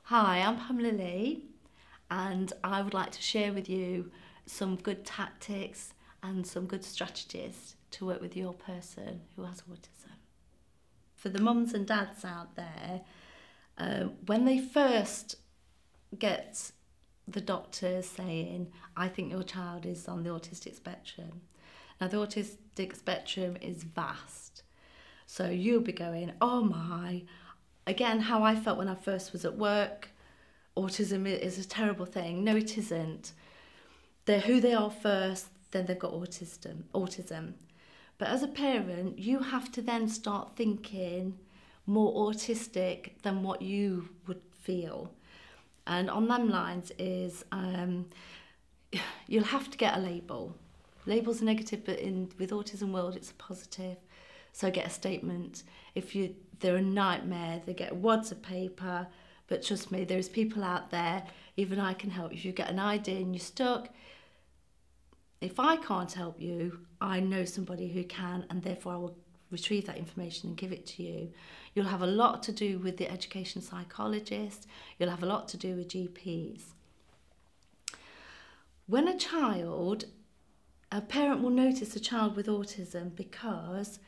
Hi, I'm Pamela Lee, and I would like to share with you some good tactics and some good strategies to work with your person who has autism. For the mums and dads out there, when they first get the doctors saying, I think your child is on the autistic spectrum. Now, the autistic spectrum is vast. So you'll be going, oh my, again, how I felt when I first was at work, autism is a terrible thing. No, it isn't. They're who they are first, then they've got autism. But as a parent, you have to then start thinking more autistic than what you would feel. And on them lines is you'll have to get a label. Labels are negative, but with autism world, it's a positive. So get a statement. If they're a nightmare, they get wads of paper. But trust me, there's people out there, even I can help. If you get an idea and you're stuck, if I can't help you, I know somebody who can, and therefore I will retrieve that information and give it to you. You'll have a lot to do with the education psychologist. You'll have a lot to do with GPs. When a parent will notice a child with autism because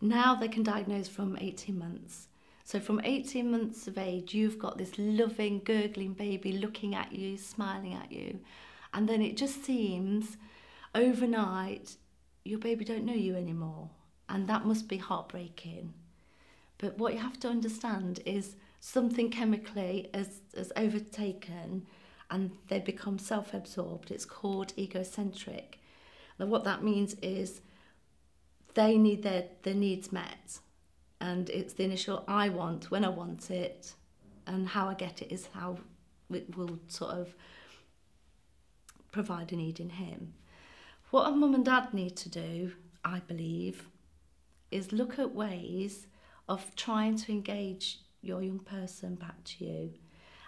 now they can diagnose from 18 months. So from 18 months of age, you've got this loving, gurgling baby looking at you, smiling at you. And then it just seems overnight, your baby don't know you anymore. And that must be heartbreaking. But what you have to understand is something chemically has overtaken and they become self-absorbed. It's called egocentric. Now what that means is they need their needs met. And it's the initial I want, when I want it, and how I get it is how it will sort of provide a need in him. What a mum and dad need to do, I believe, is look at ways of trying to engage your young person back to you.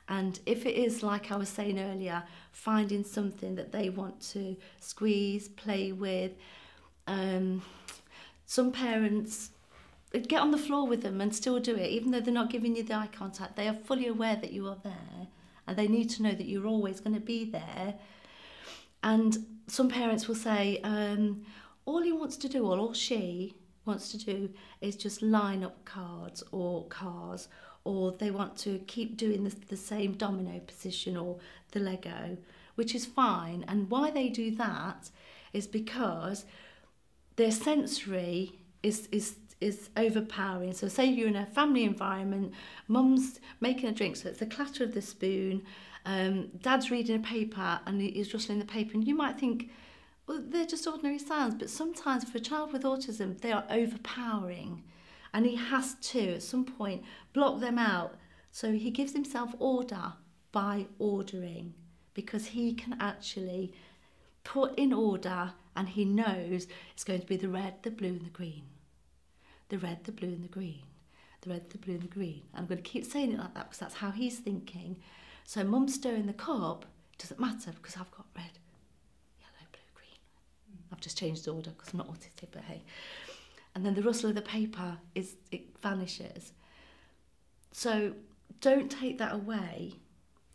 And if it is, like I was saying earlier, finding something that they want to squeeze, play with, some parents get on the floor with them and still do it, even though they're not giving you the eye contact. They are fully aware that you are there and they need to know that you're always going to be there. And some parents will say, all he wants to do, or all she wants to do, is just line up cards or cars, or they want to keep doing the same domino position or the Lego, which is fine. And why they do that is because their sensory is overpowering. So say you're in a family environment, mum's making a drink, so it's the clatter of the spoon, dad's reading a paper and he's rustling the paper, and you might think, well, they're just ordinary sounds, but sometimes for a child with autism, they are overpowering, and he has to, at some point, block them out. So he gives himself order by ordering, because he can actually put in order, and he knows it's going to be the red, the blue and the green. The red, the blue and the green. The red, the blue and the green. I'm going to keep saying it like that because that's how he's thinking. So mum's stirring the cup, it doesn't matter because I've got red, yellow, blue, green. I've just changed the order because I'm not autistic, but hey. And then the rustle of the paper, it vanishes. So don't take that away.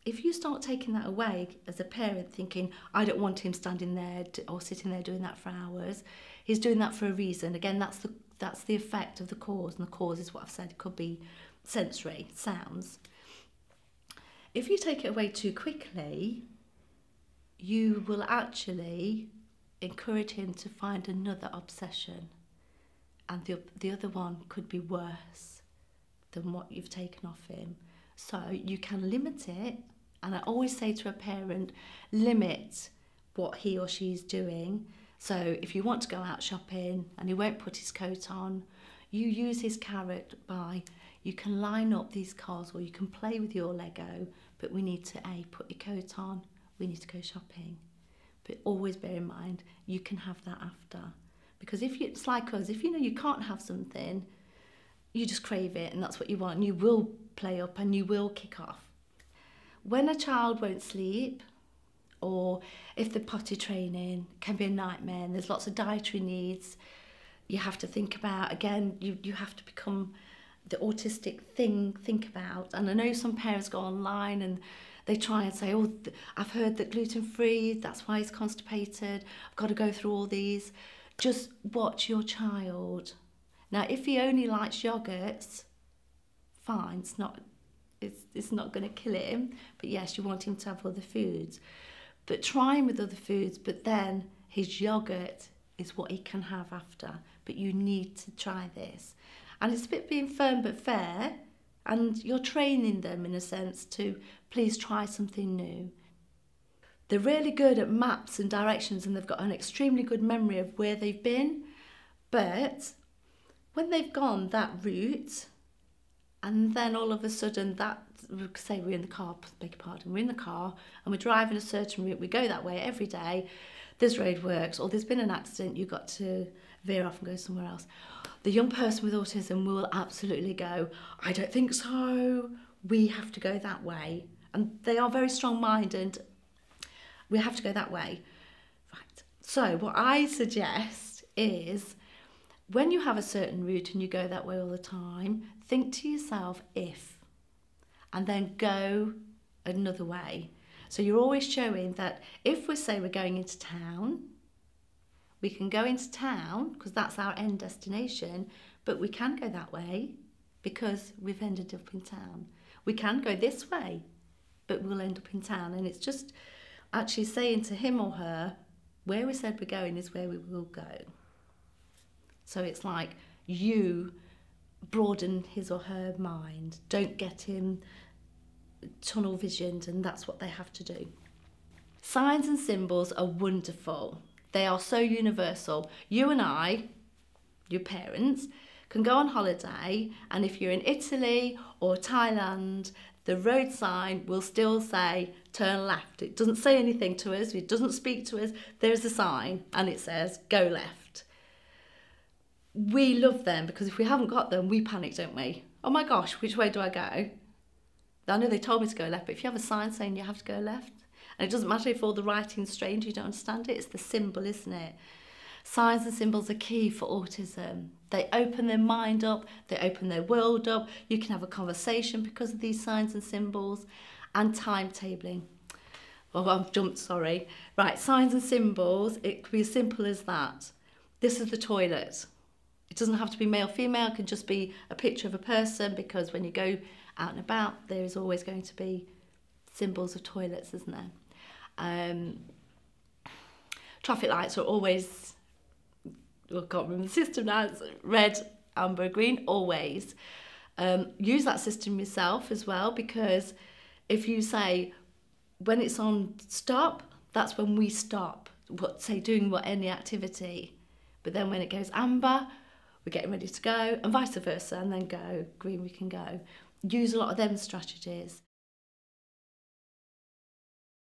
If you start taking that away as a parent, thinking, I don't want him standing there or sitting there doing that for hours, he's doing that for a reason. Again, that's the effect of the cause, and the cause is what I've said. It could be sensory, sounds. If you take it away too quickly, you will actually encourage him to find another obsession, and the other one could be worse than what you've taken off him. So you can limit it, and I always say to a parent, limit what he or she's doing. So if you want to go out shopping and he won't put his coat on, you use his carrot by, you can line up these cars or you can play with your Lego, but we need to put your coat on, we need to go shopping. But always bear in mind, you can have that after. Because it's like us, if you know you can't have something, you just crave it and that's what you want, and you will play up and you will kick off. When a child won't sleep, or if the potty training can be a nightmare and there's lots of dietary needs, you have to think about, again, you have to become the autistic think about. And I know some parents go online and they try and say, oh, I've heard that gluten-free, that's why he's constipated, I've got to go through all these. Just watch your child. Now, if he only likes yogurts, fine, it's not going to kill him, but yes, you want him to have other foods. But try him with other foods, but then his yogurt is what he can have after. But you need to try this. And it's a bit being firm but fair, and you're training them in a sense to please try something new. They're really good at maps and directions, and they've got an extremely good memory of where they've been. But when they've gone that route, and then all of a sudden say we're in the car, beg your pardon, we're in the car and we're driving a certain route, we go that way every day, there's roadworks, or there's been an accident, you've got to veer off and go somewhere else. The young person with autism will absolutely go, I don't think so, we have to go that way. And they are very strong-minded, we have to go that way. Right. So what I suggest is, when you have a certain route and you go that way all the time, think to yourself, if, and then go another way. So you're always showing that if we say we're going into town, we can go into town because that's our end destination, but we can go that way because we've ended up in town. We can go this way, but we'll end up in town. And it's just actually saying to him or her, where we said we're going is where we will go. So it's like you broaden his or her mind. Don't get him tunnel visioned, and that's what they have to do. Signs and symbols are wonderful. They are so universal. You and I, your parents, can go on holiday, and if you're in Italy or Thailand, the road sign will still say turn left. It doesn't say anything to us, it doesn't speak to us. There's a sign and it says go left. We love them because if we haven't got them, we panic, don't we? Oh my gosh, which way do I go? I know they told me to go left, but if you have a sign saying you have to go left, and it doesn't matter if all the writing's strange, you don't understand it, it's the symbol, isn't it? Signs and symbols are key for autism. They open their mind up, they open their world up, you can have a conversation because of these signs and symbols, and timetabling. Oh, I've jumped, sorry. Right, signs and symbols, it could be as simple as that. This is the toilet. It doesn't have to be male, female, it can just be a picture of a person, because when you go out and about, there is always going to be symbols of toilets, isn't there? Traffic lights are always, I can't remember the system now, it's red, amber, green, always. Use that system yourself as well, because if you say, when it's on stop, that's when we stop, doing any activity. But then when it goes amber, we're getting ready to go, and vice versa, and then go green, we can go. Use a lot of them strategies.